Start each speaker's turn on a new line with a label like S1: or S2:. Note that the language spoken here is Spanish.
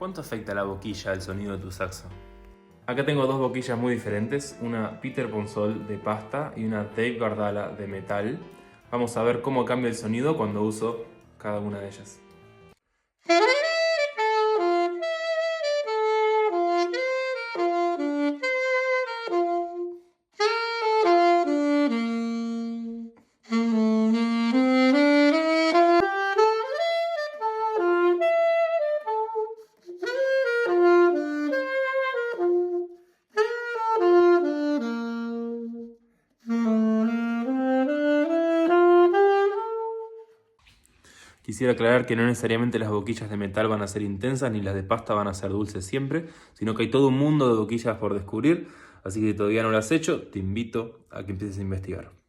S1: ¿Cuánto afecta la boquilla al sonido de tu saxo? Acá tengo dos boquillas muy diferentes, una Peter Ponsol de pasta y una Dave Gardala de metal. Vamos a ver cómo cambia el sonido cuando uso cada una de ellas. Quisiera aclarar que no necesariamente las boquillas de metal van a ser intensas ni las de pasta van a ser dulces siempre, sino que hay todo un mundo de boquillas por descubrir, así que si todavía no lo has hecho, te invito a que empieces a investigar.